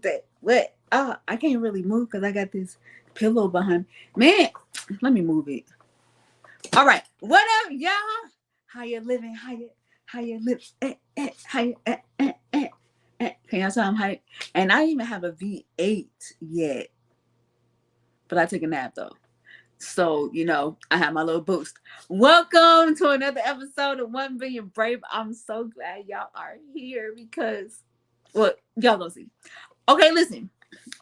that. What? I can't really move because I got this pillow behind. Man, let me move it. All right. What up, y'all? How you living? How you live? How you Can y'all tell I'm hype? And I didn't even have a V8 yet, but I took a nap though. So, I have my little boost. Welcome to another episode of 1 Billion Brave. I'm so glad y'all are here because, well, y'all gonna see. Okay, listen,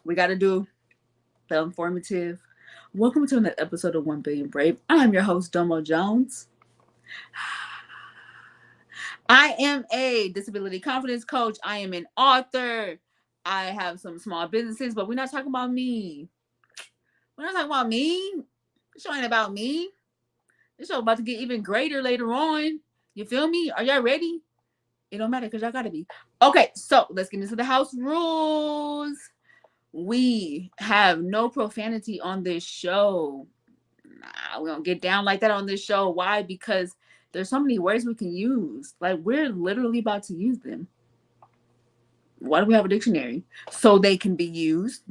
we got to do the informative. Welcome to another episode of 1 Billion Brave. I'm your host, Domo Jones. I am a disability confidence coach. I am an author. I have some small businesses, but we're not talking about me. We're not talking about me. This show ain't about me. This show about to get even greater later on. You feel me? Are y'all ready? It don't matter because y'all gotta be. Okay, so let's get into the house rules. We have no profanity on this show. We don't get down like that on this show. Why? Because there's so many words we can use. Like, we're literally about to use them. Why do we have a dictionary? So they can be used.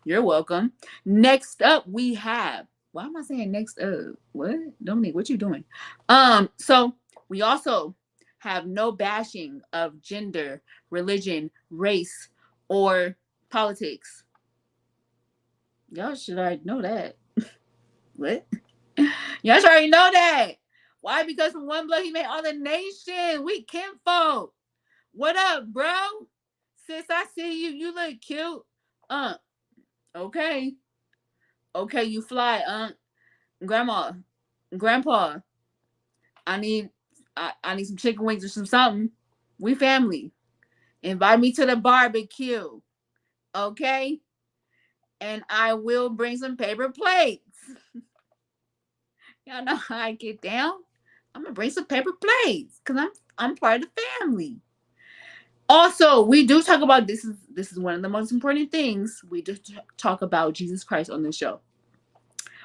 You're welcome. Next up, we have. Why am I saying next up? What? Dominique, what you doing? So we also have no bashing of gender, religion, race, or politics. Y'all should already know that. What? Y'all should already know that. Why? Because from one blood he made all the nation. We kinfolk. What up, bro? Sis, I see you. You look cute. Okay. Okay, you fly, Grandma. Grandpa. I need some chicken wings or some something. We family. Invite me to the barbecue. Okay? And I will bring some paper plates. Y'all know how I get down. I'm gonna bring some paper plates because I'm part of the family. Also, we do talk about this is one of the most important things. We just talk about Jesus Christ on this show.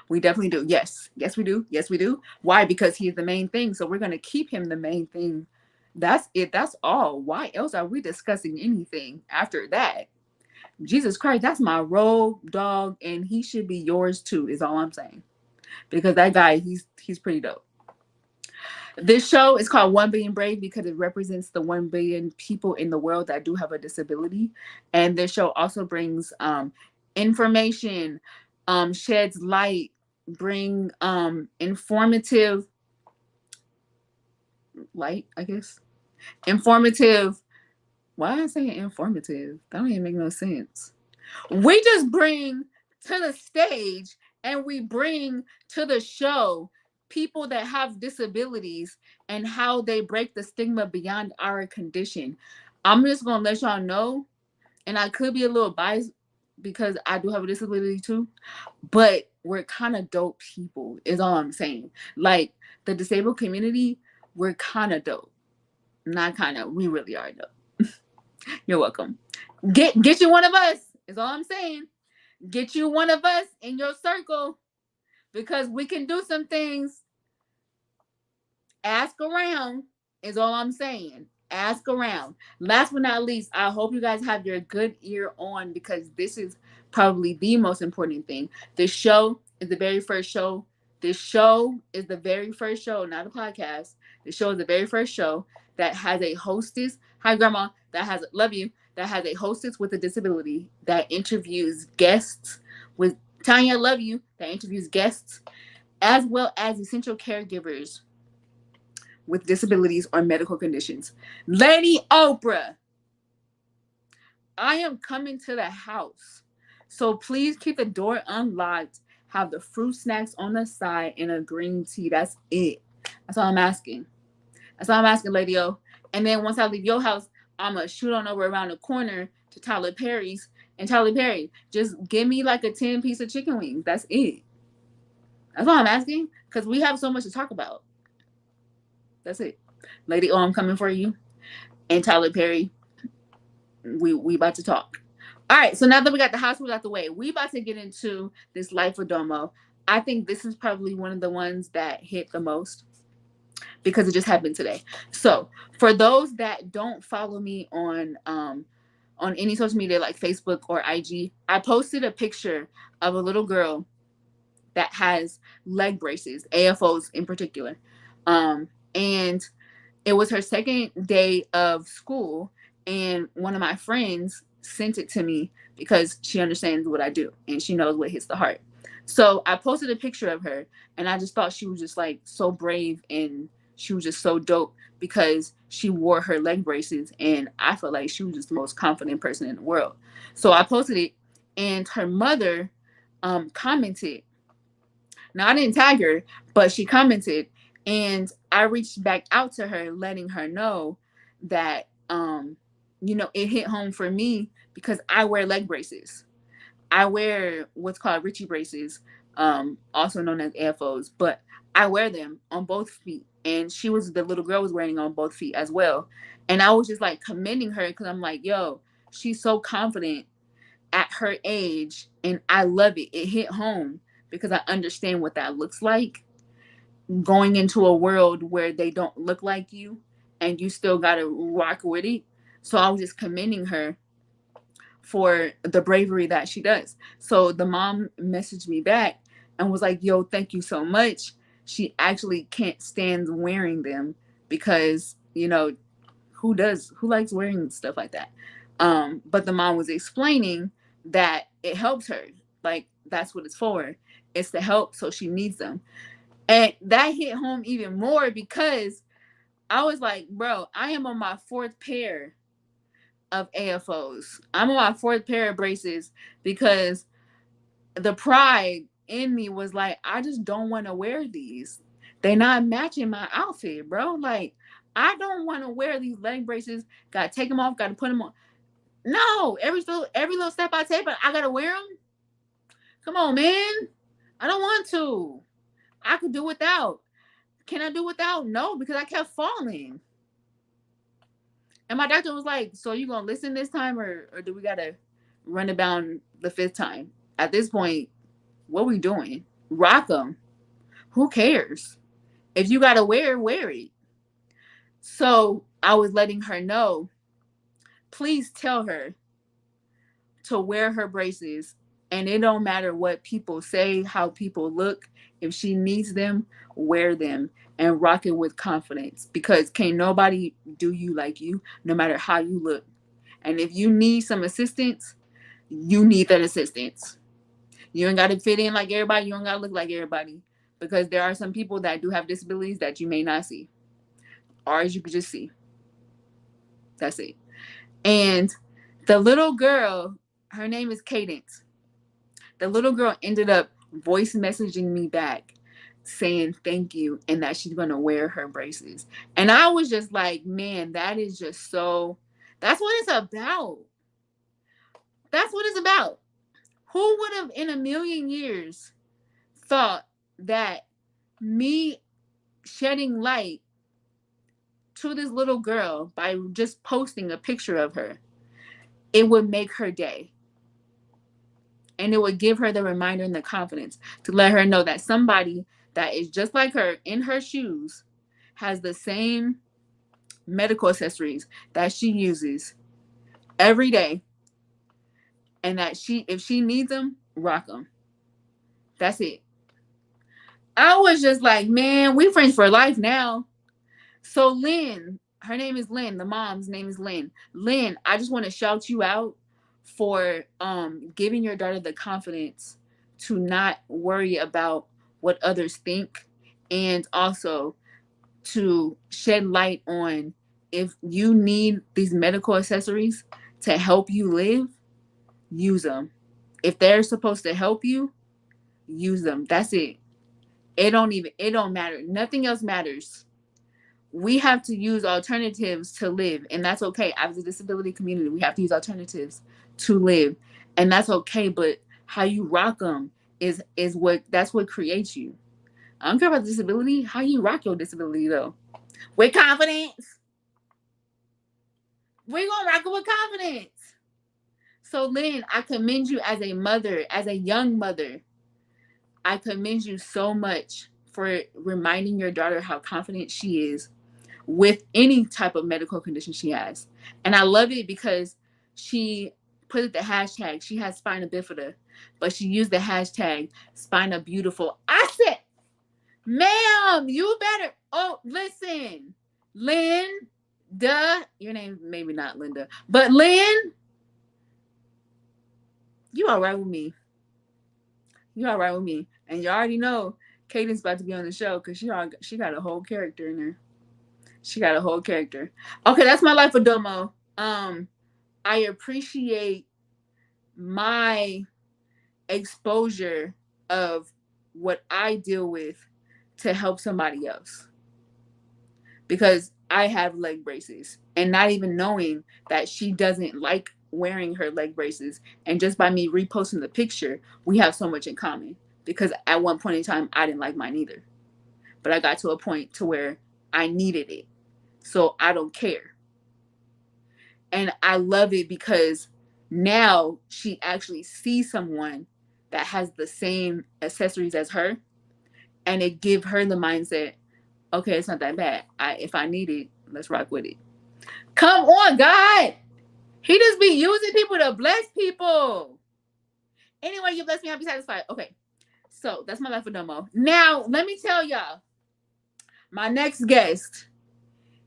We definitely do. Yes, we do. Yes, we do. Why? Because he is the main thing. So we're gonna keep him the main thing. That's it. That's all. Why else are we discussing anything after that? Jesus Christ, that's my road dog, and he should be yours too. Is all I'm saying. Because that guy, he's pretty dope. This show is called 1 Billion Brave because it represents the 1 billion people in the world that do have a disability. And this show also brings information, sheds light, bring informative light, I guess. Informative. Why am I saying informative? That don't even make no sense. We just bring to the stage and we bring to the show people that have disabilities and how they break the stigma beyond our condition. I'm just going to let y'all know, and I could be a little biased because I do have a disability too, but we're kind of dope people is all I'm saying. Like, the disabled community, we're kind of dope. Not kind of, we really are dope. You're welcome. Get you one of us is all I'm saying. Get you one of us in your circle because we can do some things. Ask around is all I'm saying. Ask around. Last but not least, I hope you guys have your good ear on because this is probably the most important thing. This show is the very first show. This show is the very first show, not a podcast. The show is the very first show that has a hostess. Hi, Grandma. Love you. That has a hostess with a disability that interviews guests with Tanya. Love you. That interviews guests as well as essential caregivers with disabilities or medical conditions. Lady Oprah, I am coming to the house. So please keep the door unlocked. Have the fruit snacks on the side and a green tea. That's it. That's all I'm asking. That's all I'm asking, Lady O. And then once I leave your house, I'm going to shoot on over around the corner to Tyler Perry's. And Tyler Perry, just give me like a 10-piece of chicken wings. That's it. That's all I'm asking. Because we have so much to talk about. That's it. Lady O, I'm coming for you. And Tyler Perry, we about to talk. All right, so now that we got the house rules out the way, we about to get into this life of Domo. I think this is probably one of the ones that hit the most because it just happened today. So for those that don't follow me on on any social media like Facebook or IG, I posted a picture of a little girl that has leg braces, AFOs in particular. And it was her second day of school, and one of my friends sent it to me because she understands what I do and she knows what hits the heart. So I posted a picture of her, and I just thought she was just like so brave, and she was just so dope because she wore her leg braces, and I felt like she was just the most confident person in the world. So I posted it, and her mother commented. Now I didn't tag her, but she commented, and I reached back out to her, letting her know that it hit home for me because I wear leg braces. I wear what's called Ritchie braces, also known as AFOs, but I wear them on both feet. And the little girl was wearing on both feet as well. And I was just like commending her because I'm like, yo, she's so confident at her age, and I love it. It hit home because I understand what that looks like, going into a world where they don't look like you and you still got to rock with it. So I was just commending her for the bravery that she does. So the mom messaged me back and was like, yo, thank you so much. She actually can't stand wearing them because, who likes wearing stuff like that? But the mom was explaining that it helps her. Like, that's what it's for. It's to help, so she needs them. And that hit home even more because I was like, bro, I am on my fourth pair of AFOs. I'm on my fourth pair of braces because the pride in me was like, I just don't want to wear these. They're not matching my outfit, bro. Like, I don't want to wear these leg braces. Gotta take them off, gotta put them on. No, every little step I take, but I gotta wear them. Come on, man. I don't want to. I could do without. Can I do without? No, because I kept falling. And my doctor was like, so you gonna listen this time, or do we gotta run it down the fifth time? At this point, what we doing? Rock them. Who cares? If you gotta wear it. So I was letting her know, please tell her to wear her braces, and it don't matter what people say, how people look. If she needs them, wear them and rock it with confidence, because can't nobody do you like you, no matter how you look. And if you need some assistance, you need that assistance. You ain't got to fit in like everybody, you don't got to look like everybody, because there are some people that do have disabilities that you may not see, or as you could just see. That's it. And the little girl, her name is Cadence. The little girl ended up voice messaging me back saying thank you and that she's going to wear her braces. And I was just like, man, that is just so, that's what it's about. That's what it's about. Who would have in a million years thought that me shedding light to this little girl by just posting a picture of her, it would make her day? And it would give her the reminder and the confidence to let her know that somebody that is just like her in her shoes has the same medical accessories that she uses every day, and that if she needs them, rock them. That's it. I was just like, man, we friends for life now. So Lynn, her name is Lynn. The mom's name is Lynn. Lynn, I just want to shout you out for giving your daughter the confidence to not worry about what others think, and also to shed light on, if you need these medical accessories to help you live, use them. If they're supposed to help you, use them. That's it. It don't matter. Nothing else matters. We have to use alternatives to live, and that's okay. As a disability community, we have to use alternatives to live, and that's okay. But how you rock them is what creates you. I don't care about disability. How you rock your disability though? With confidence. We're gonna rock it with confidence. So Lynn, I commend you as a mother, as a young mother. I commend you so much for reminding your daughter how confident she is with any type of medical condition she has. And I love it because she put the hashtag. She has spina bifida, but she used the hashtag spina beautiful. I said, ma'am, you better. Oh, listen, Lynn, your name maybe not Linda, but Lynn, you all right with me? You all right with me? And you already know Kaden's about to be on the show because she got a whole character in there. She got a whole character. Okay, that's my life for Domo. I appreciate my exposure of what I deal with to help somebody else. Because I have leg braces and not even knowing that she doesn't like wearing her leg braces. And just by me reposting the picture, we have so much in common. Because at one point in time, I didn't like mine either. But I got to a point to where I needed it. So I don't care. And I love it because now she actually sees someone that has the same accessories as her, and it give her the mindset, okay, it's not that bad. If I need it, let's rock with it. Come on, God. He just be using people to bless people. Anyway, you bless me, I'll be satisfied. Okay. So that's my life with Domo. Now, let me tell y'all, my next guest,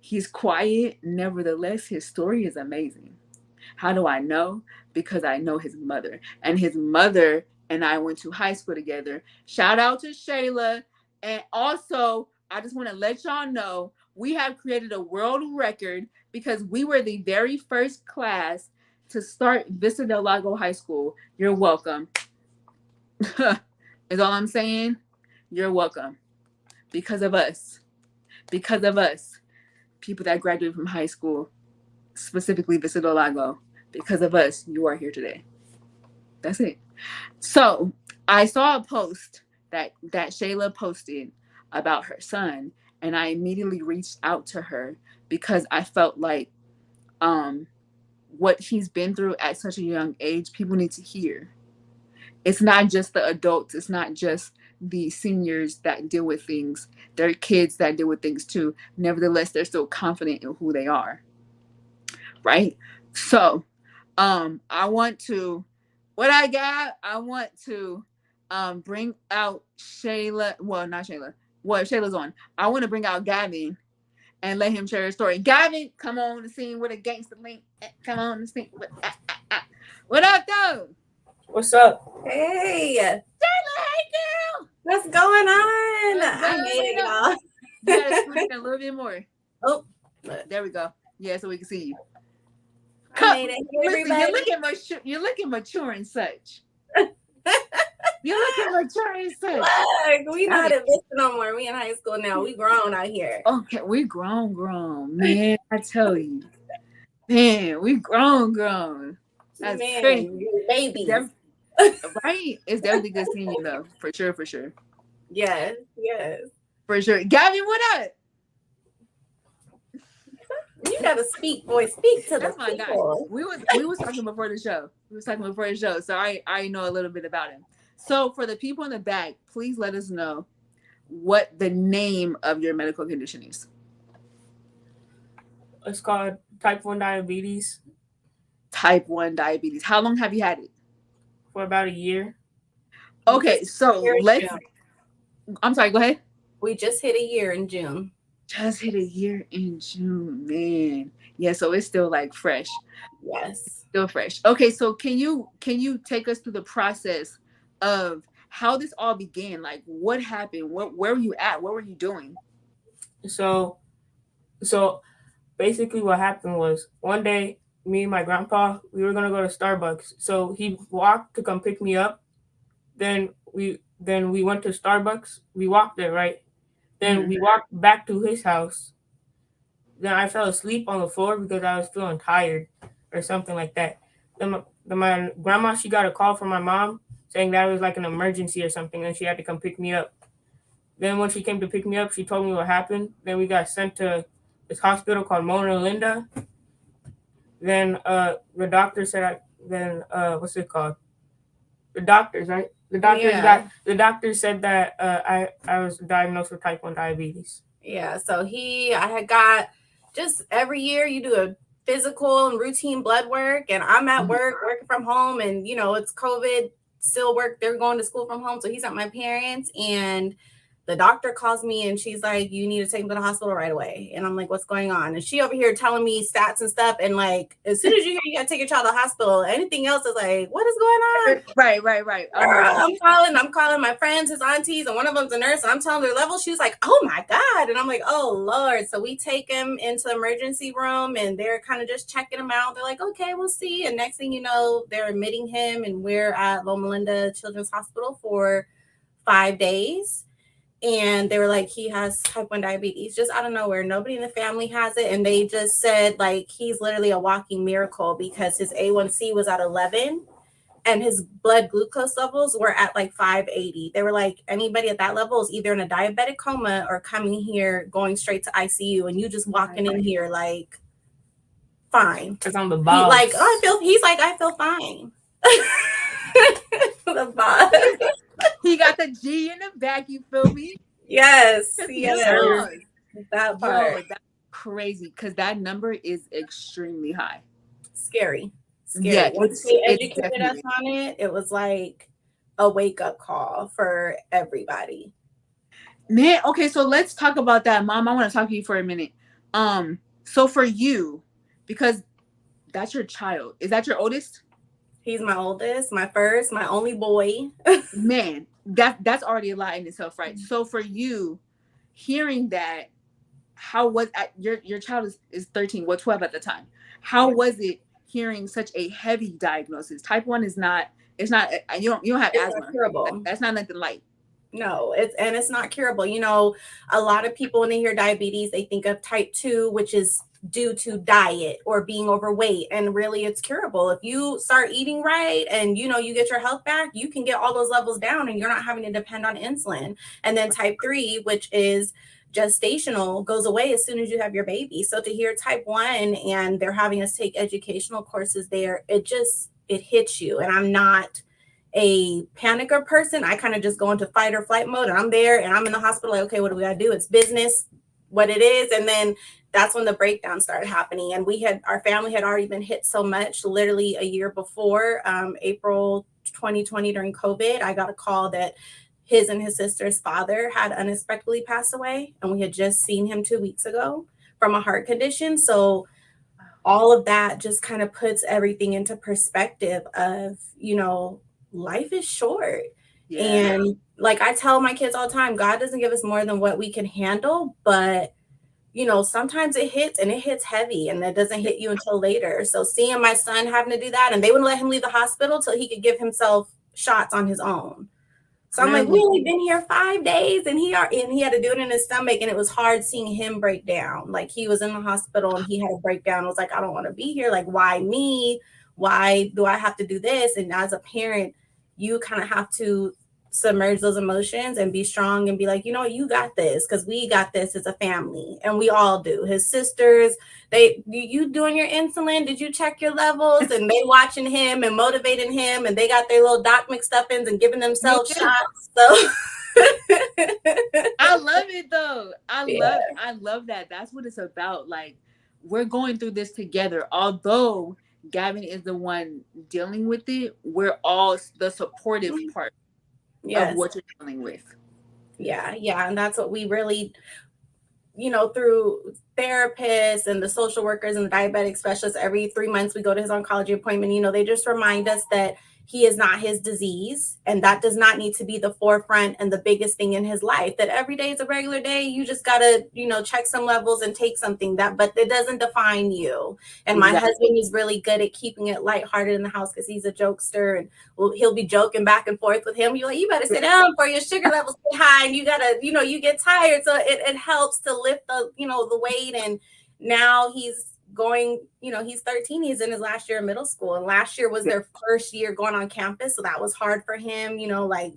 he's quiet. Nevertheless, his story is amazing. How do I know? Because I know his mother. And his mother and I went to high school together. Shout out to Shayla. And also, I just want to let y'all know we have created a world record because we were the very first class to start Vista Del Lago High School. You're welcome. Is all I'm saying. You're welcome. Because of us. Because of us. People that graduated from high school, specifically Vista Del Lago. Because of us, you are here today. That's it. So I saw a post that Shayla posted about her son, and I immediately reached out to her because I felt like what he's been through at such a young age, people need to hear. It's not just the adults, it's not just the seniors that deal with things. There are kids that deal with things too. Nevertheless, they're still confident in who they are. Right? So I want to I want to bring out Shayla. Well, not Shayla. Well, Shayla's on. I want to bring out Gavin and let him share his story. Gavin, come on the scene with a gangster link. Come on the scene with what up though? What's up? Hey, Shayla, hey girl. what's going on? What's I made it, up? y'all. You gotta squeeze in a little bit more. Oh, there we go. Yeah, so we can see you. I made it. Hey, Listen, everybody. you're looking mature and such. You're looking mature and such. Look, we not in Vista no more. We in high school now. We grown out here. Okay, we grown, man. I tell you, man, we grown. That's Man, crazy. babies. Right? It's definitely good seeing you though, for sure. Yes. For sure. Gavin, what up? You gotta speak, boy. Speak to That's the my guy. people. We was talking before the show. So I know a little bit about him. So for the people in the back, please let us know what the name of your medical condition is. It's called type 1 diabetes. Type 1 diabetes. How long have you had it? For about a year. Okay, so I'm sorry, go ahead. We just hit a year in June. Just hit a year in June, man. Yeah, so it's still like fresh. Yes. Still fresh. Okay, so can you take us through the process of how this all began? Like what happened? Where were you at? What were you doing? So basically what happened was one day me and my grandpa, we were gonna go to Starbucks. So he walked to come pick me up. Then we went to Starbucks. We walked there, right? Then we walked back to his house. Then I fell asleep on the floor because I was feeling tired or something like that. Then my grandma, she got a call from my mom saying that it was like an emergency or something and she had to come pick me up. Then when she came to pick me up, she told me what happened. Then we got sent to this hospital called Mona Linda. Then the doctor said, what's it called? The doctors, right? The doctors said that I was diagnosed with type 1 diabetes. Yeah, so I had got just every year you do a physical and routine blood work, and I'm at work working from home, and it's COVID, still work. They're going to school from home, so he's at my parents, and the doctor calls me and she's like, you need to take him to the hospital right away. And I'm like, what's going on? And she over here telling me stats and stuff. And like, as soon as you hear you gotta take your child to the hospital, anything else is like, what is going on? Right. I'm calling my friends, his aunties, and one of them's a nurse, and I'm telling their level. She was like, oh my God. And I'm like, oh Lord. So we take him into the emergency room and they're kind of just checking him out. They're like, okay, we'll see. And next thing you know, they're admitting him, and we're at Loma Linda Children's Hospital for 5 days. And they were like, he has type 1 diabetes, just out of nowhere. Nobody in the family has it. And they just said, like, he's literally a walking miracle because his A1C was at 11 and his blood glucose levels were at like 580. They were like, anybody at that level is either in a diabetic coma or coming here, going straight to ICU. And you just walking in here like, fine. Because I'm the boss. He's like, I feel fine. The boss. He got the G in the back, you feel me? Yes. That part. Yo, that's crazy because that number is extremely high. Scary. Yeah, once they educated us on it, it was like a wake-up call for everybody. Man, okay, so let's talk about that. Mom, I want to talk to you for a minute. So for you, because that's your child, is that your oldest? He's my oldest, my first, my only boy. Man, that's already a lot in itself, right? So for you, hearing that, how was your child is 13, 12 at the time. How was it hearing such a heavy diagnosis? Type 1 is not, it's not, you don't have asthma. That's not nothing light. No, it's not curable. A lot of people, when they hear diabetes, they think of type 2, which is due to diet or being overweight, and really it's curable. If you start eating right and you get your health back, you can get all those levels down and you're not having to depend on insulin. And then type 3, which is gestational, goes away as soon as you have your baby. So to hear type 1 and they're having us take educational courses there, it hits you. And I'm not a panicker person. I kind of just go into fight or flight mode, and I'm there and I'm in the hospital like, okay, what do we gotta do? It's business, what it is. And then that's when the breakdown started happening. And our family had already been hit so much. Literally a year before, April 2020, during COVID, I got a call that his and his sister's father had unexpectedly passed away. And we had just seen him 2 weeks ago from a heart condition. So all of that just kind of puts everything into perspective of, life is short. Yeah. And like I tell my kids all the time, God doesn't give us more than what we can handle, but sometimes it hits, and it hits heavy, and that doesn't hit you until later. So seeing my son having to do that, and they wouldn't let him leave the hospital till he could give himself shots on his own. So I'm like, we only been here 5 days, and he had to do it in his stomach, and it was hard seeing him break down. Like, he was in the hospital and he had a breakdown. I was like, I don't want to be here. Like, why me? Why do I have to do this? And as a parent, you kind of have to submerge those emotions and be strong and be like, you got this, because we got this as a family, and we all do. His sisters, you doing your insulin? Did you check your levels? And they watching him and motivating him, and they got their little Doc McStuffins and giving themselves shots. So I love it though. I love that. That's what it's about. Like, we're going through this together. Although Gavin is the one dealing with it, we're all the supportive part of what you're dealing with. Yeah. And that's what we really, through therapists and the social workers and the diabetic specialists, every 3 months we go to his oncology appointment. They just remind us that he is not his disease, and that does not need to be the forefront and the biggest thing in his life. That every day is a regular day. You just gotta, check some levels and take something, but it doesn't define you. And my husband is really good at keeping it lighthearted in the house, because he's a jokester, and he'll be joking back and forth with him. You're like, you better sit down before your sugar levels get high, and you gotta, you get tired. So it helps to lift the weight. And now he's going, he's 13, he's in his last year of middle school, and last year was their first year going on campus, so that was hard for him. Like,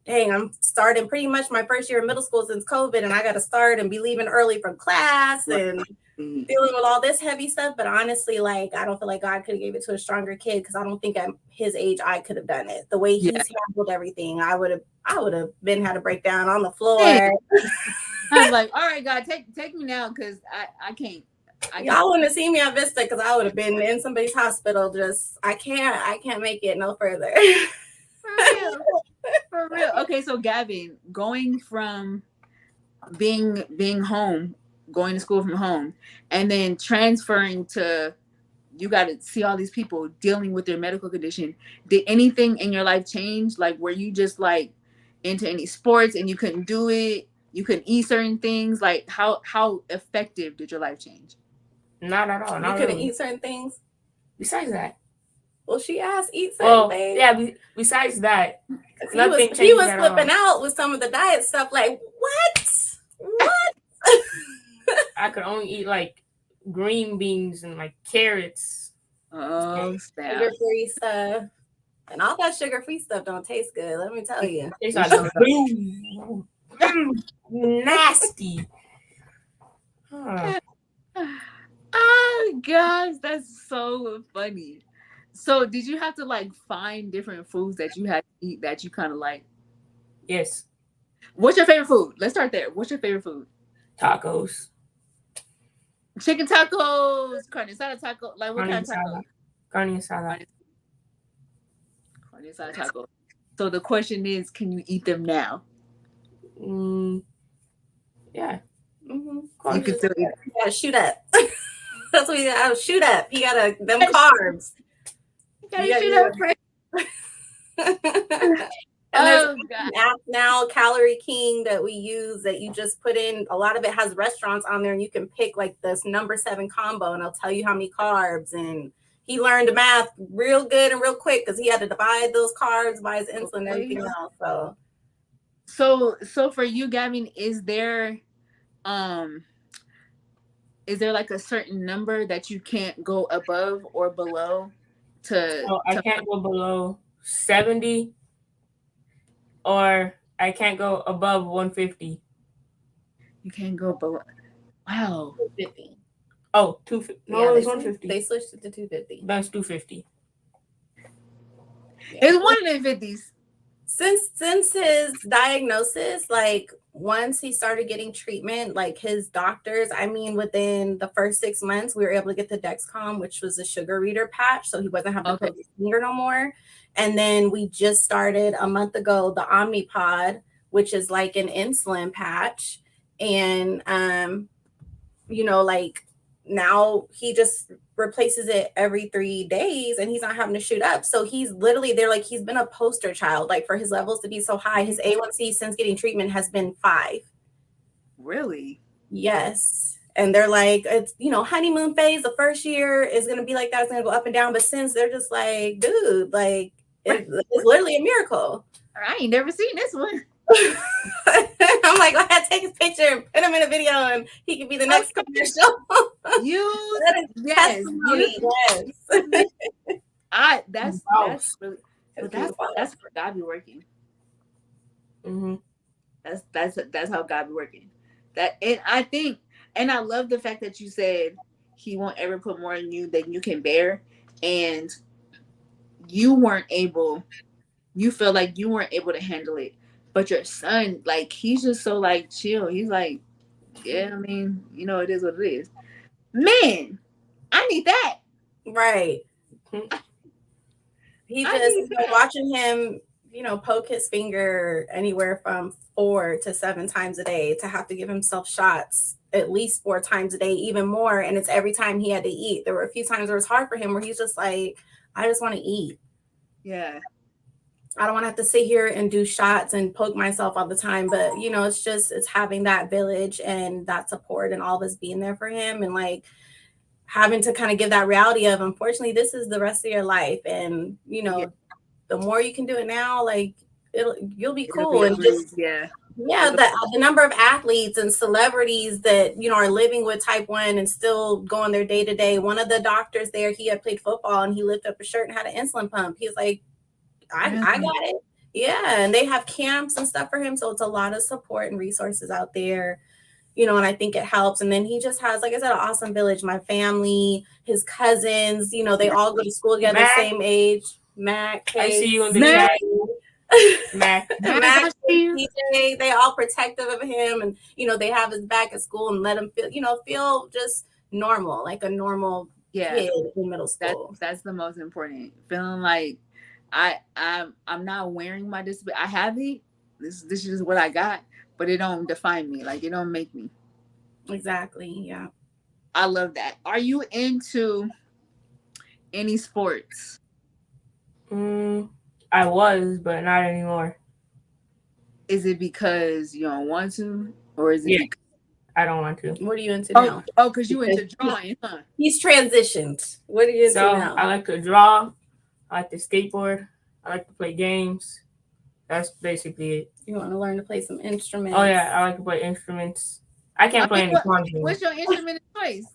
dang, I'm starting pretty much my first year of middle school since COVID, and I got to start and be leaving early from class and dealing with all this heavy stuff. But honestly, like, I don't feel like God could have gave it to a stronger kid, because I don't think at his age I could have done it the way he's handled everything. I would have been had a breakdown on the floor. I was like, all right, God, take me now, because I can't. I can't. Y'all wouldn't have seen me at Vista because I would have been in somebody's hospital. Just I can't make it no further. For real. For real. Okay, so Gavin, going from being home, going to school from home, and then transferring to you got to see all these people dealing with their medical condition. Did anything in your life change? Like, were you just like into any sports and you couldn't do it? You couldn't eat certain things. Like, how effective did your life change? Not at all. You Not couldn't really. eat certain things. Besides that, Well, she asked eat certain things. yeah. Besides that, He nothing was changed at flipping all. out with some of the diet stuff. Like what? I could only eat like green beans and like carrots. Oh, snap. Sugar-free stuff. And all that sugar-free stuff don't taste good. Let me tell you. It's It like sure boom, nasty. Huh. Oh gosh, that's so funny. So did you have to like find different foods that you had to eat that you kind of like? Yes, What's your favorite food? Let's start there. What's your favorite food? tacos, Chicken tacos, carne asada taco. Like what carne kind of tacos? asada, carne asada. Carne, carne asada taco. So the question is, can you eat them now? Mm, yeah, Mm-hmm. of You course. can still eat. You gotta shoot up. That's what you gotta shoot up. You gotta them carbs. You gotta You shoot gotta, up, friend. and there's Oh god. an app now, Calorie King, that we use that you just put in. A lot of it has restaurants on there, and you can pick like this number 7 combo, and it'll tell you how many carbs. And he learned math real good and real quick because he had to divide those carbs by his insulin and everything else. So for you, Gavin, um is there like a certain number that you can't go above or below So I to can't go below 70, or I can't go above 150. you can't go below? Wow. 250. Oh, 250. No, Yeah, it was they 150. switched it to 250. That's 250. Yeah. It's one of the 50s. Since his diagnosis, like once he started getting treatment, like his doctors, I mean, within the first 6 months, we were able to get the Dexcom, which was a sugar reader patch, so he wasn't having to Okay. put his finger no more. And then we just started a month ago the Omnipod, which is like an insulin patch, and like now he just replaces it every 3 days and he's not having to shoot up. So he's literally, they're like, he's been a poster child, like for his levels to be so high. His A1C since getting treatment has been 5. Really? Yes. And they're like, it's, honeymoon phase. The first year is going to be like that. It's going to go up and down. But since they're just like, dude, like it's literally a miracle. I ain't never seen this one. I'm like, go ahead, take his picture and put him in a video and he can be the next commercial. Yes. That's really, but that's how God be working. Mm-hmm. That's how God be working. That, and I think, and I love the fact that you said he won't ever put more in you than you can bear, and you feel like you weren't able to handle it, but your son, like, he's just so like chill. He's like, yeah, I mean, it is what it is. Man, I need that. Right. He just watching him, poke his finger anywhere from 4 to 7 times a day, to have to give himself shots at least 4 times a day, even more. And it's every time he had to eat. There were a few times where it was hard for him, where he's just like, I just want to eat. Yeah. I don't want to have to sit here and do shots and poke myself all the time. But, it's having that village and that support and all of us being there for him, and like having to kind of give that reality of, unfortunately, this is the rest of your life. And, the more you can do it now, like you'll be cool. And just, the number of athletes and celebrities that, are living with type 1 and still going their day to day. One of the doctors there, he had played football and he lifted up a shirt and had an insulin pump. He was like, I got it. Yeah. And they have camps and stuff for him. So it's a lot of support and resources out there, and I think it helps. And then he just has, like I said, an awesome village. My family, his cousins, they all go to school together, Mac, same age. Mac, I see you in the chat. Mac, they all protective of him, and they have his back at school and let him feel just normal, like a normal Yeah, kid in middle school. that's the most important. Feeling like I'm not wearing my disability. I have it. This is what I got, but it don't define me. Like it don't make me. Exactly. Yeah. I love that. Are you into any sports? Mm, I was, but not anymore. Is it because you don't want to, or is it Yeah, because I don't want to. What are you into oh now? because you Because into drawing, huh? he's transitioned. What are you into So now? I like to draw. I like to skateboard. I like to play games. That's basically it. You want to learn to play some instruments? Oh yeah, I like to play instruments. I can't play Okay, any songs though. what's your instrument of choice?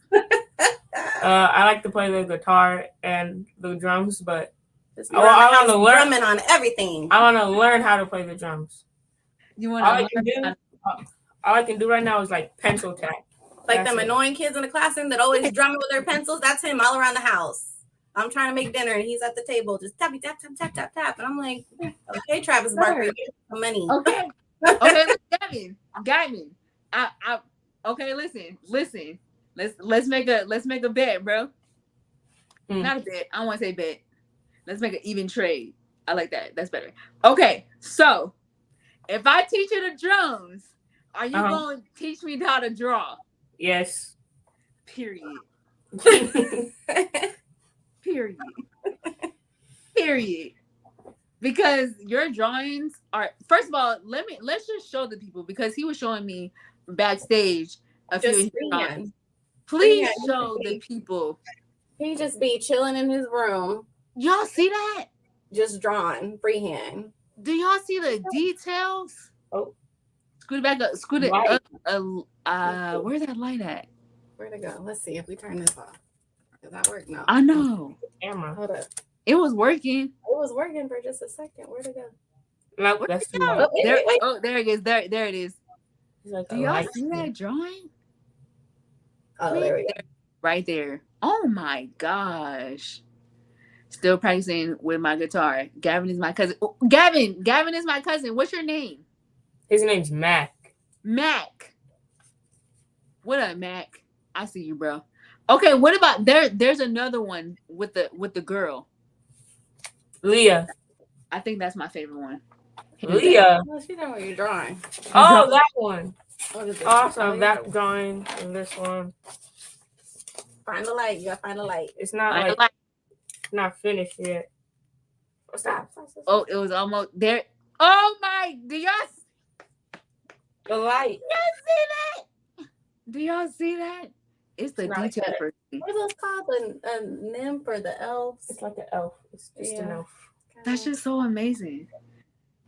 I like to play the guitar and the drums, but Just be around I the want house to learn. drumming on everything. I want to learn how to play the drums. You want All to I can learn? do, all I can do right now is like pencil tap. Like That's them it. annoying kids in the classroom that always drumming with their pencils. That's him all around the house. I'm trying to make dinner and he's at the table just tappy tap tap tap tap tap. And I'm like, okay, Travis Barker, Sure. you get some money. Okay. Okay, look, Gavin. I okay, listen. Let's make a bet, bro. Mm. Not a bet. I don't want to say bet. Let's make an even trade. I like that. That's better. Okay, so if I teach you the drums, are you Uh-huh. going to teach me how to draw? Yes. Period. Period. Period. Because your drawings are, first of all, let's just show the people, because he was showing me backstage a few of Just his drawings. freehand. Please Freehand. show the people. He just be chilling in his room, Y'all see that? just drawing freehand. Do y'all see the details? Oh. Scoot it back up. Scoot it Light. up. Where's that light at? Where'd it go? Let's see if we turn this off. Does that work? No. I know. Camera. Hold up. It was working. It was working for just a second. Where'd it go? Nope, Where'd that's it too go? light. There, Wait. oh, there it is. There it is. It's like Do a y'all light see that drawing? Oh, there we go. Right there. Oh my gosh. Still practicing with my guitar. Gavin is my cousin. Oh, Gavin is my cousin. What's your name? His name's Mac. Mac. What up, Mac? I see you, bro. Okay, what about there's another one with the girl. Leah. I think that's my favorite one. Leah. Well, she know what you're drawing. Oh, that one. What is it? Also, Oh, that drawing and this one. Find the light. You gotta find the light. It's not I like like- not finished yet. Stop. Oh, it was almost there. Oh my! Do y'all The light. see that? Do y'all see that? It's the It's not detail good. for me. What are those called? The nymph or the elves? It's like an elf. It's just an Yeah. elf. That's just so amazing.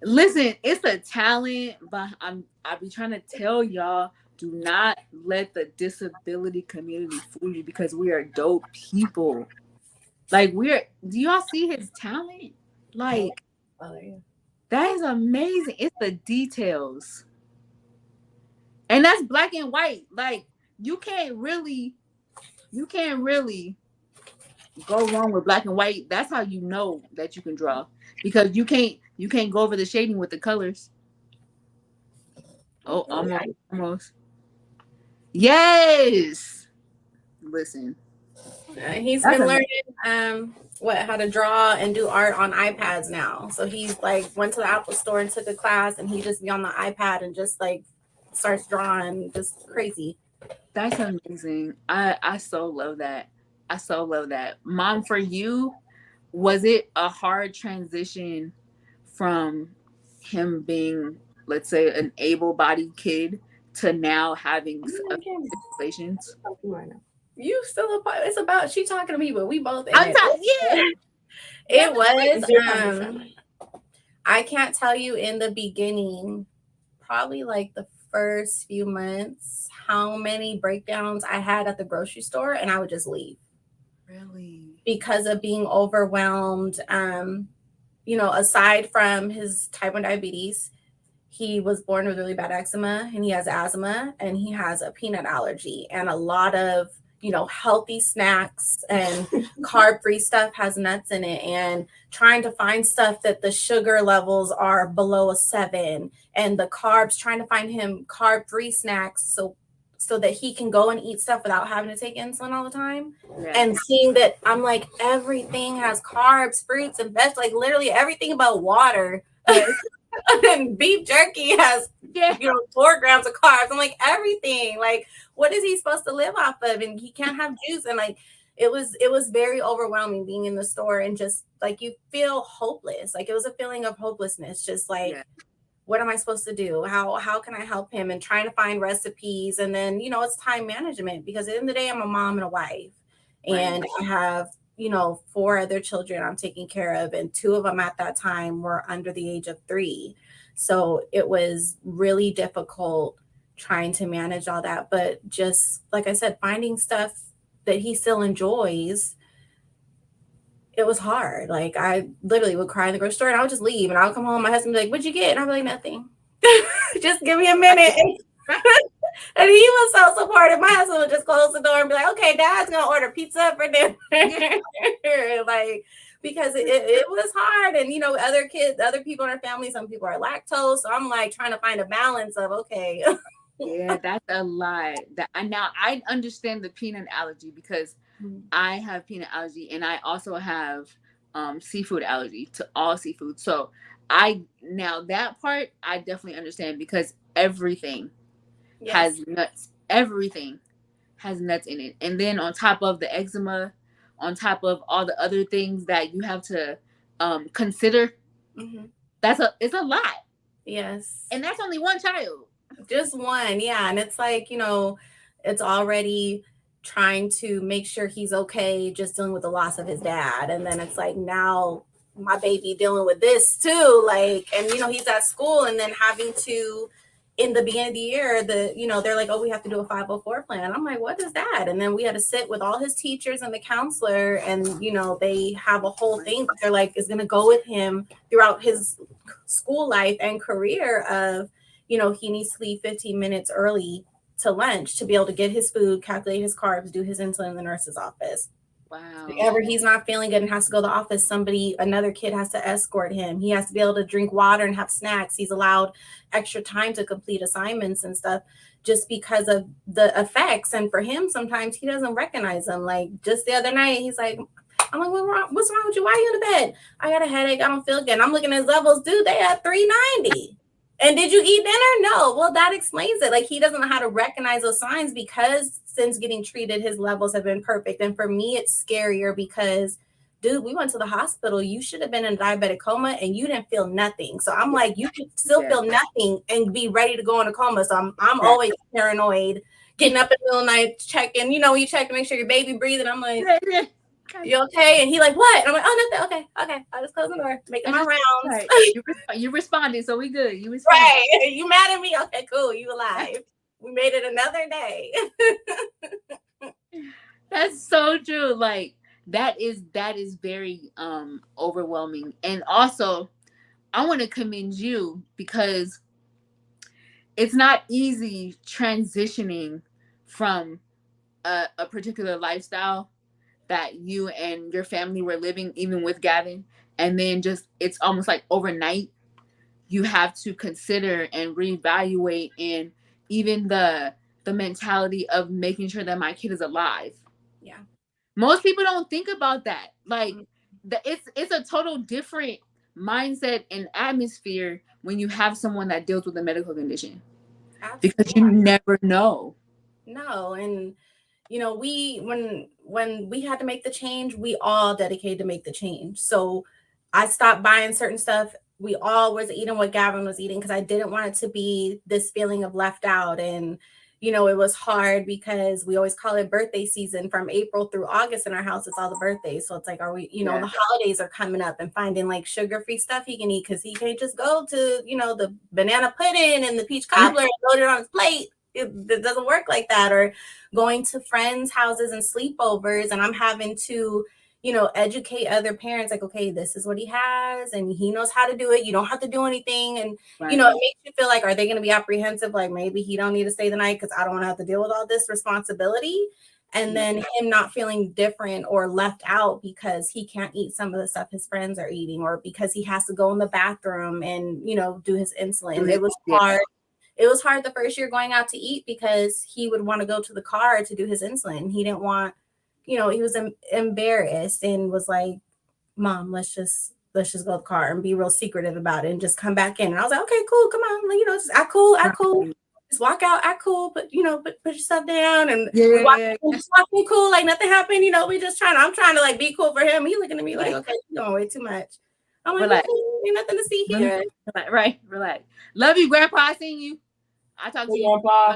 Listen, it's a talent, but I be trying to tell y'all, do not let the disability community fool you, because we are dope people. Like do y'all see his talent? Like Oh, there you go. that is amazing. It's the details. And that's black and white. Like you can't really go wrong with black and white. That's how you know that you can draw, because you can't go over the shading with the colors. Oh, almost. Yes. Listen. He's That's been learning how to draw and do art on iPads now. So he's like went to the Apple store and took a class, and he just be on the iPad and just like starts drawing, just crazy. That's amazing. I so love that. I so love that. Mom, for you, was it a hard transition from him being, let's say, an able-bodied kid to now having situations? You still it's about she talking to me, but we both. I'm talking. Yeah. It was. I can't tell you in the beginning, probably like the first few months, how many breakdowns I had at the grocery store, and I would just leave. Really? Because of being overwhelmed. Aside from his type 1 diabetes, he was born with really bad eczema, and he has asthma, and he has a peanut allergy, and a lot of healthy snacks and carb-free stuff has nuts in it, and trying to find stuff that the sugar levels are below a 7, and the carbs, trying to find him carb-free snacks. So so that he can go and eat stuff without having to take insulin all the time. Yeah. And seeing that, I'm like, everything has carbs, fruits, and vegetables, like literally everything about water. Yes. And beef jerky has, Yeah. 4 grams of carbs. I'm like, everything. Like, what is he supposed to live off of? And he can't have juice. And like, it was very overwhelming being in the store, and just like you feel hopeless. Like it was a feeling of hopelessness, just like, Yeah. what am I supposed to do? How can I help him? And trying to find recipes. And then, it's time management, because at the end of the day, I'm a mom and a wife. Right. And I have, 4 other children I'm taking care of. And 2 of them at that time were under the age of 3. So it was really difficult trying to manage all that. But just like I said, finding stuff that he still enjoys, it was hard. Like I literally would cry in the grocery store, and I would just leave, and I would come home. My husband would be like, "What'd you get?" And I'd be like, "Nothing." Just give me a minute. And he was so supportive. My husband would just close the door and be like, "Okay, Dad's gonna order pizza for dinner." Like, because it was hard. And other kids, other people in our family, some people are lactose. So I'm like trying to find a balance of, okay. Yeah, that's a lot. That I now I understand the peanut allergy because I have peanut allergy and I also have seafood allergy to all seafood. So I now that part I definitely understand because everything Yes. has nuts. Everything has nuts in it. And then on top of the eczema, on top of all the other things that you have to consider, Mm-hmm. it's a lot. Yes. And that's only one child. Just one. Yeah. And it's like, it's already trying to make sure he's okay, just dealing with the loss of his dad. And then it's like, now my baby dealing with this too. Like, and he's at school, and then having to, in the beginning of the year, they're like, "Oh, we have to do a 504 plan." I'm like, "What is that?" And then we had to sit with all his teachers and the counselor, and they have a whole thing that they're like is going to go with him throughout his school life and career of, he needs to leave 15 minutes early to lunch to be able to get his food, calculate his carbs, do his insulin in the nurse's office. Wow. Whenever he's not feeling good and has to go to the office, another kid has to escort him. He has to be able to drink water and have snacks. He's allowed extra time to complete assignments and stuff, just because of the effects. And for him, sometimes he doesn't recognize them. Like just the other night, he's like, I'm like, what's wrong with you? Why are you in the bed? I got a headache. I don't feel good. And I'm looking at his levels. Dude, they at 390. And did you eat dinner? No. Well, that explains it. Like he doesn't know how to recognize those signs, because since getting treated, his levels have been perfect. And for me, it's scarier because, dude, we went to the hospital. You should have been in a diabetic coma and you didn't feel nothing. So I'm like, you could still feel nothing and be ready to go in a coma. So I'm always paranoid, getting up in the middle of the night, checking, you check to make sure your baby breathing. I'm like, you okay? And he like, what? And I'm like, oh, nothing. Okay. I just close the door, making my rounds. Right. You responded, so we good. You responded. Right. You mad at me? Okay, cool. You alive. We made it another day. That's so true. Like that is very overwhelming. And also I want to commend you because it's not easy transitioning from a particular lifestyle that you and your family were living, even with Gavin, and then just it's almost like overnight you have to consider and reevaluate, and even the mentality of making sure that my kid is alive. Yeah. Most people don't think about that. Like it's a total different mindset and atmosphere when you have someone that deals with a medical condition. Absolutely. Because you never know. No, and we when we had to make the change, we all dedicated to make the change. So I stopped buying certain stuff. We all was eating what Gavin was eating, because I didn't want it to be this feeling of left out. And it was hard because we always call it birthday season from April through August in our house. It's all the birthdays. So it's like, are we, the holidays are coming up, and finding like sugar-free stuff he can eat, because he can't just go to, the banana pudding and the peach cobbler and load it on his plate. It doesn't work like that. Or going to friends' houses and sleepovers, and I'm having to, educate other parents, like, okay, this is what he has and he knows how to do it. You don't have to do anything. And, it makes you feel like, are they going to be apprehensive? Like maybe he don't need to stay the night because I don't want to have to deal with all this responsibility. And then him not feeling different or left out because he can't eat some of the stuff his friends are eating, or because he has to go in the bathroom and, do his insulin. It was hard. it was hard the first year going out to eat because he would want to go to the car to do his insulin. He didn't want, he was embarrassed and was like, Mom, let's just go to the car and be real secretive about it and just come back in. And I was like, okay, cool, come on, just act cool, act cool. Just walk out, act cool, but put yourself down. And we walk in, just walking cool, like nothing happened. We just I'm trying to like be cool for him. He looking at me like, okay, you're doing way too much. I'm like, Relax. okay, ain't nothing to see here. Right, relax. Love you, Grandpa. I seen you. I talked to you. Grandpa.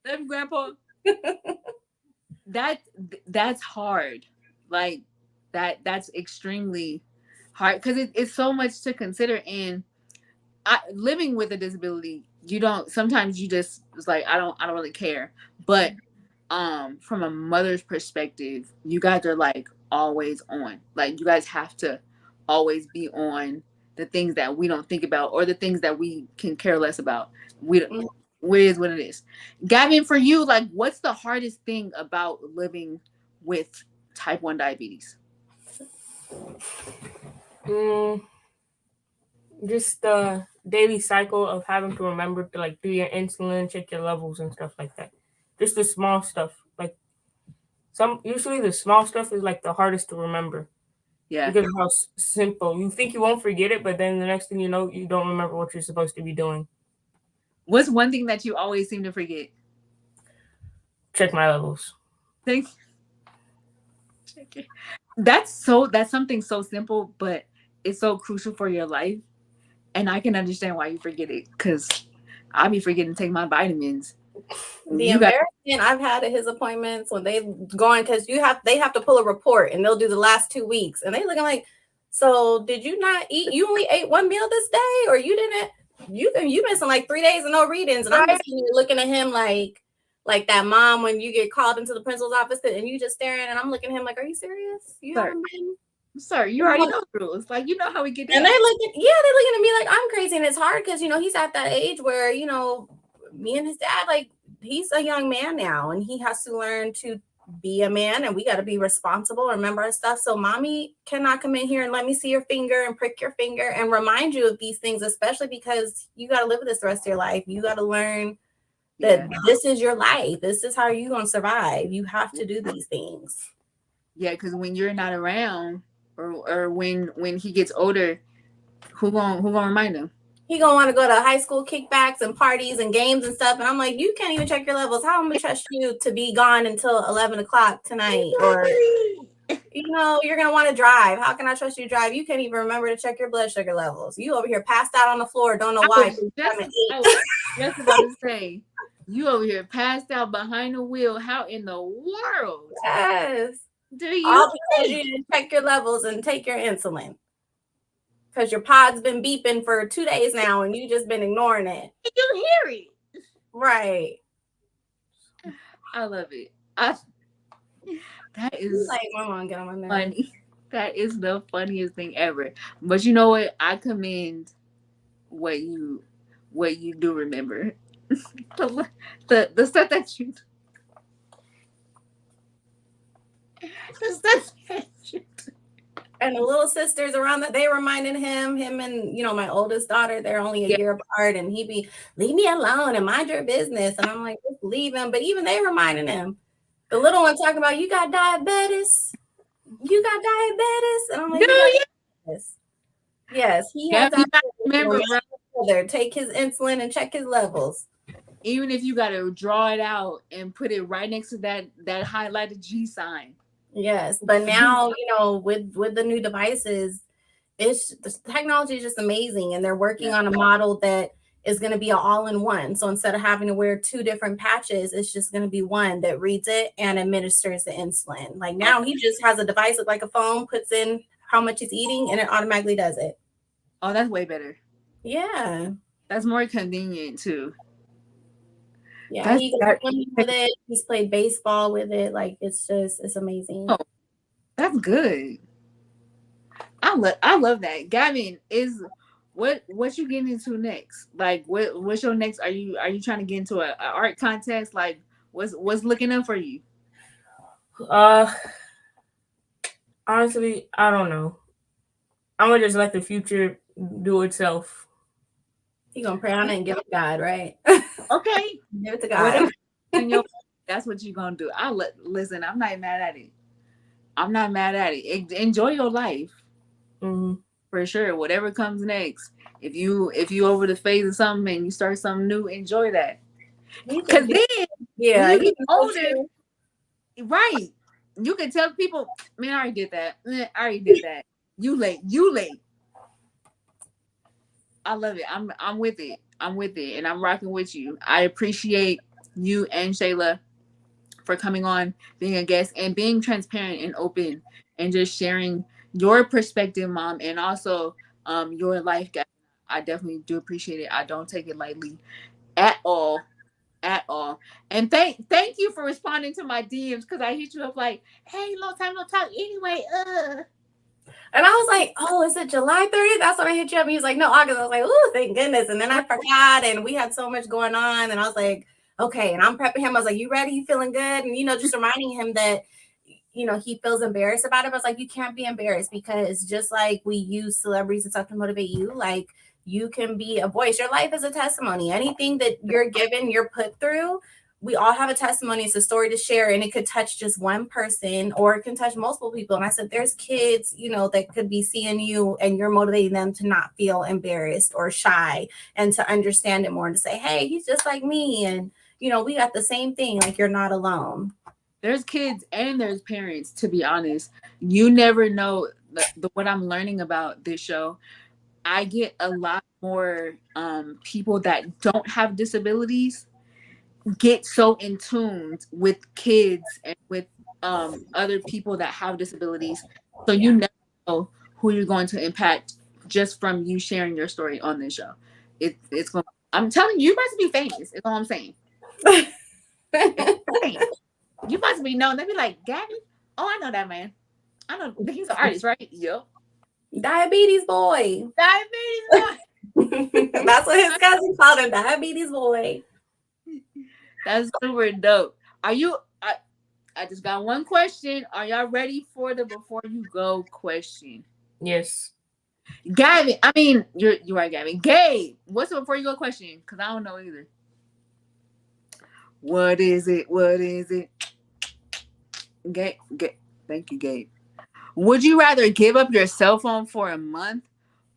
Love you, Grandpa. That's hard. Like that's extremely hard because it's so much to consider. And living with a disability, you don't sometimes you just it's like I don't really care. But from a mother's perspective, you guys are like always on. Like you guys have to always be on the things that we don't think about or the things that we can care less about. We don't. What is what it is. Gavin, for you, like what's the hardest thing about living with type 1 diabetes? Just the daily cycle of having to remember to like do your insulin, check your levels and stuff like that. Just the small stuff. Like usually the small stuff is like the hardest to remember. Yeah. Because of how simple. You think you won't forget it, but then the next thing you know, you don't remember what you're supposed to be doing. What's one thing that you always seem to forget? Check my levels. Thank you. That's something so simple, but it's so crucial for your life. And I can understand why you forget it because I be forgetting to take my vitamins. The embarrassment I've had at his appointments when they going because they have to pull a report and they'll do the last 2 weeks and they looking like, so did you not eat? You only ate one meal this day, or you didn't? You missing like 3 days and no readings, and I'm just looking at him like that mom when you get called into the principal's office and you just staring, and I'm looking at him like, are you serious? You haven't been? Sir, you already know the rules. Like, you know how we get down. And they're looking at me like I'm crazy, and it's hard because he's at that age where me and his dad, like, he's a young man now and he has to learn to be a man, and we got to be responsible, remember our stuff. So mommy cannot come in here and let me see your finger and prick your finger and remind you of these things, especially because you got to live with this the rest of your life. You got to learn that this is your life. This is how you're going to survive. You have to do these things. Yeah, because when you're not around or when he gets older, who gonna remind him? He gonna want to go to high school kickbacks and parties and games and stuff. And I'm like, you can't even check your levels. How am I gonna trust you to be gone until 11 o'clock tonight? Or, you're gonna want to drive. How can I trust you to drive? You can't even remember to check your blood sugar levels. You over here passed out on the floor, don't know why. I was just about to say, you over here passed out behind the wheel. How in the world? Yes. Do you? All because you didn't check your levels and take your insulin. Because your pod's been beeping for 2 days now and you just been ignoring it. You hear it. Right. I love it. That is like, Mama, get on my nerves. Funny. That is the funniest thing ever. But you know what? I commend what you do remember. the stuff that you the stuff that you do. And the little sisters around that, they reminded him and my oldest daughter, they're only a year apart, and he'd be, leave me alone and mind your business. And I'm like, just leave him. But even they reminded him. The little one talking about, you got diabetes. You got diabetes. And I'm like, yes, he has diabetes. Take his insulin and check his levels. Even if you got to draw it out and put it right next to that highlighted G sign. Yes, but now, with the new devices, the technology is just amazing, and they're working on a model that is going to be an all-in-one. So instead of having to wear 2 different patches, it's just going to be one that reads it and administers the insulin. Like now he just has a device with like a phone, puts in how much he's eating, and it automatically does it. Oh, that's way better. Yeah. That's more convenient too. Yeah, he goes swimming with it. He's played baseball with it. Like it's amazing. Oh, that's good. I love that. Gavin, is what you getting into next? Like what's your next? Are you trying to get into a art contest? Like what's looking up for you? Honestly, I don't know. I'm gonna just let the future do itself. You gonna pray on it and give it to God, right? Okay, Give it to whatever God. in your, that's what you're gonna do. Listen. I'm not mad at it. I'm not mad at it. Enjoy your life Mm-hmm. for sure. Whatever comes next. If you over the phase of something and you start something new, enjoy that. He Cause thinking, then when yeah, you he's get so older, true. right, you can tell people, man, I already did that. Man, I already did that. You late. You late. I love it. I'm with it. I'm with it, and I'm rocking with you. I appreciate you and Shayla for coming on, being a guest, and being transparent and open, and just sharing your perspective, Mom, and also your life. Guys, I definitely do appreciate it. I don't take it lightly at all, at all. And thank you for responding to my DMs because I hit you up like, hey, long time no talk. Anyway, And I was like, oh, is it July 30th? That's when I hit you up. And he was like, no, August. I was like, oh, thank goodness. And then I forgot, and we had so much going on. And I was like, okay. And I'm prepping him. I was like, you ready? You feeling good? And, just reminding him that, he feels embarrassed about it. But I was like, you can't be embarrassed because just like we use celebrities and stuff to motivate you, like you can be a voice. Your life is a testimony. Anything that you're given, you're put through, we all have a testimony. It's a story to share, and it could touch just one person or it can touch multiple people. And I said, there's kids, that could be seeing you and you're motivating them to not feel embarrassed or shy and to understand it more and to say, hey, he's just like me. And, we got the same thing. Like, you're not alone. there's kids and there's parents. To be honest, you never know what I'm learning about this show. I get a lot more people that don't have disabilities get so in tune with kids and with other people that have disabilities. So you Yeah. never know who you're going to impact just from you sharing your story on this show. It's going. I'm telling you, you must be famous. Is all I'm saying. You must be known. They be like, Gavin. Oh, I know that man. I know he's an artist, right? Yep. Diabetes boy. Diabetes boy. That's what his cousin called him, diabetes boy. That's super dope. Are you? I just got one question. Are y'all ready for the before you go question? Yes. Gavin, I mean, you're right, Gavin. Gabe, what's the before you go question? Because I don't know either. What is it? What is it? Gabe, thank you, Gabe. Would you rather give up your cell phone for a month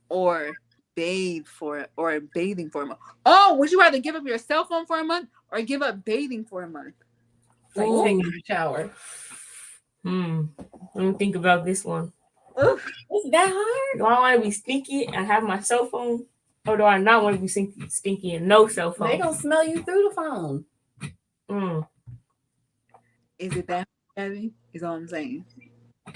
or bathing for a month? Oh, would you rather give up your cell phone for a month or give up bathing for a month? Like Ooh. taking a shower. Let me think about this one. Oof. Is that hard? Do I want to be stinky and have my cell phone, or do I not want to be stinky and no cell phone? They gonna smell you through the phone. Is it that, Gavin? Is all I'm saying. I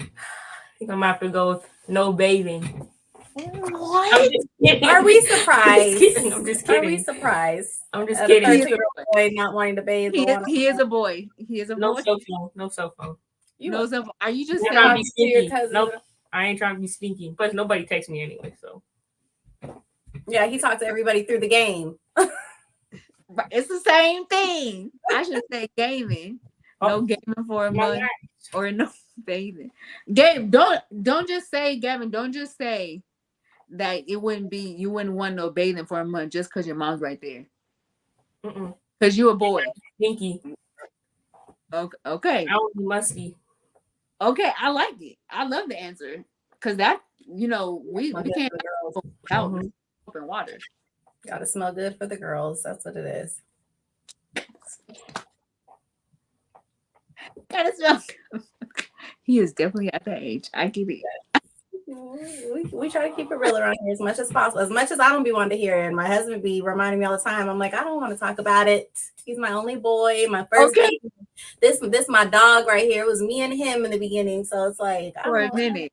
think I'm gonna have to go with no bathing. What? I'm just kidding. Are we surprised? I'm just kidding. Are we surprised? I'm just At kidding. a 13-year-old boy not wanting to bathe. He is a boy. He is a No boy. cell phone. No cell phone. No cell phone. Are you just I'm saying? trying to be stinky. Nope. I ain't trying to be stinky. Plus, nobody texts me anyway, so. Yeah, he talked to everybody through the game. It's the same thing. I should say gaming. No gaming for a month or no bathing. Gabe, don't just say, Gavin, don't just say that you wouldn't want no bathing for a month just because your mom's right there. Because you a boy. Stinky. Okay. I would be musty. Okay, I like it. I love the answer. Because that, we can't out open water. Gotta smell good for the girls. That's what it is. Gotta smell good. He is definitely at that age. I get it. We try to keep it real around here as much as possible. As much as I don't be wanting to hear it. And my husband be reminding me all the time. I'm like, I don't want to talk about it. He's my only boy, my first baby. This my dog right here. It was me and him in the beginning. So it's like for a minute.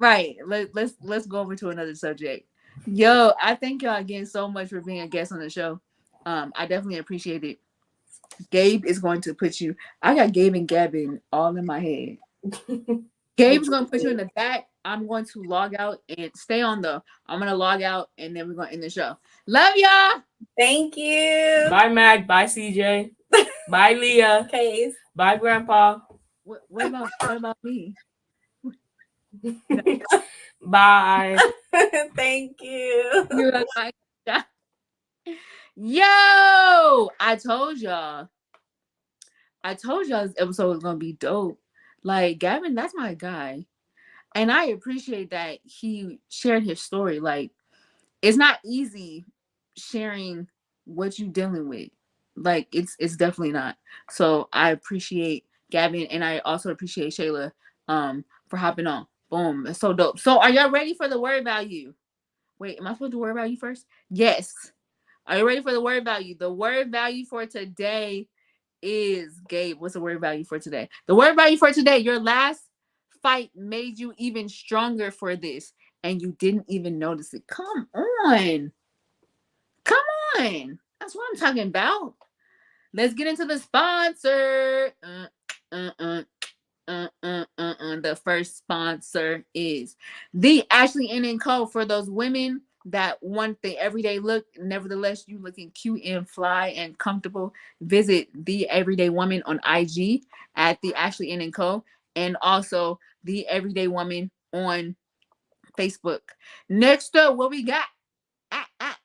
Right. Let's go over to another subject. Yo, I thank y'all again so much for being a guest on the show. I definitely appreciate it. Gabe is going to put you. I got Gabe and Gavin all in my head. Gabe's going to put you in the back. I'm going to log out and stay on I'm going to log out and then we're going to end the show. Love y'all. Thank you. Bye, Mag. Bye, CJ. Bye, Leah. Case. Bye, Grandpa. What about me? Bye. Thank you. You're like, Yo, I told y'all this episode was gonna be dope. Like Gavin, that's my guy. And I appreciate that he shared his story. Like, it's not easy sharing what you dealing with. Like, it's definitely not. So I appreciate Gavin, and I also appreciate Shayla for hopping on. Boom. It's so dope. So are y'all ready for the word value? Wait, am I supposed to word value first? Yes. Are you ready for the word value? The word value for today is Gabe. What's the word value for today? The word value for today, your last fight made you even stronger for this, and you didn't even notice it. Come on. Come on. That's what I'm talking about. Let's get into the sponsor. The first sponsor is the Ashley N and Co. For those women that want the everyday look, nevertheless you looking cute and fly and comfortable, visit the Everyday Woman on IG at the Ashley N and Co. and also the Everyday Woman on Facebook. Next up, what we got? Ah, ah,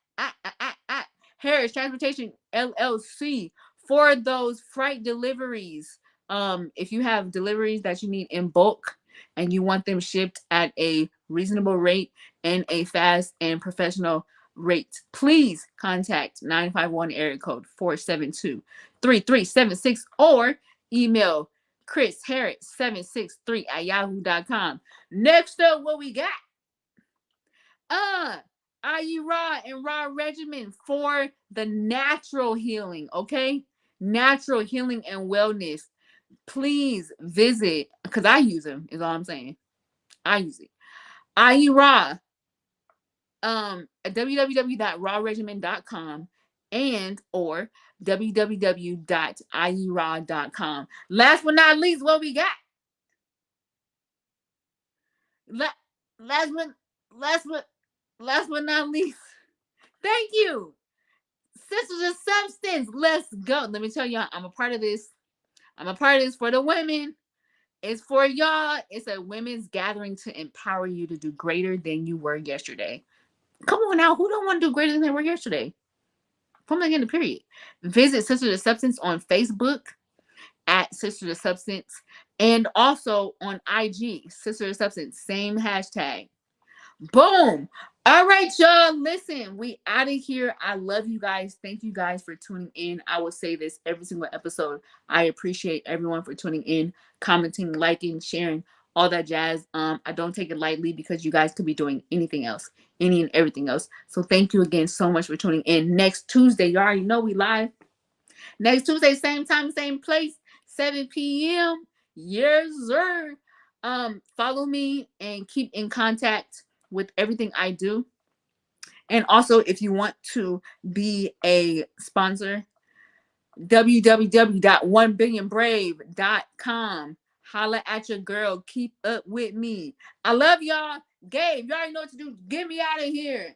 Harris Transportation LLC for those freight deliveries. If you have deliveries that you need in bulk and you want them shipped at a reasonable rate and a fast and professional rate, please contact 951 area code 472-3376 or email Chris Harris 763 at yahoo.com. Next up, what we got? IU Raw and Raw regimen for the natural healing, okay? Natural healing and wellness. Please visit, because I use them, is all I'm saying. I use it. IU Raw, www.rawregimen.com and or www.iuraw.com. Last but not least, what we got? La- last but last but last but not least. Thank you. Sisters of Substance, let's go. Let me tell y'all, I'm a part of this. I'm a part of this for the women. It's for y'all. It's a women's gathering to empower you to do greater than you were yesterday. Come on now, who don't want to do greater than they were yesterday? From the end of period. Visit Sisters of Substance on Facebook at Sisters of Substance and also on IG, Sisters of Substance, same hashtag. Boom. All right, y'all. Listen, we out of here. I love you guys. Thank you guys for tuning in. I will say this every single episode. I appreciate everyone for tuning in, commenting, liking, sharing, all that jazz. I don't take it lightly because you guys could be doing anything else, any and everything else. So thank you again so much for tuning in. Next Tuesday, you already know we live. Next Tuesday, same time, same place, 7 p.m. Yes, sir. Follow me and keep in contact with everything I do. And also, if you want to be a sponsor, www.onebillionbrave.com. Holla at your girl. Keep up with me. I love y'all. Gabe, you already know what to do. Get me out of here.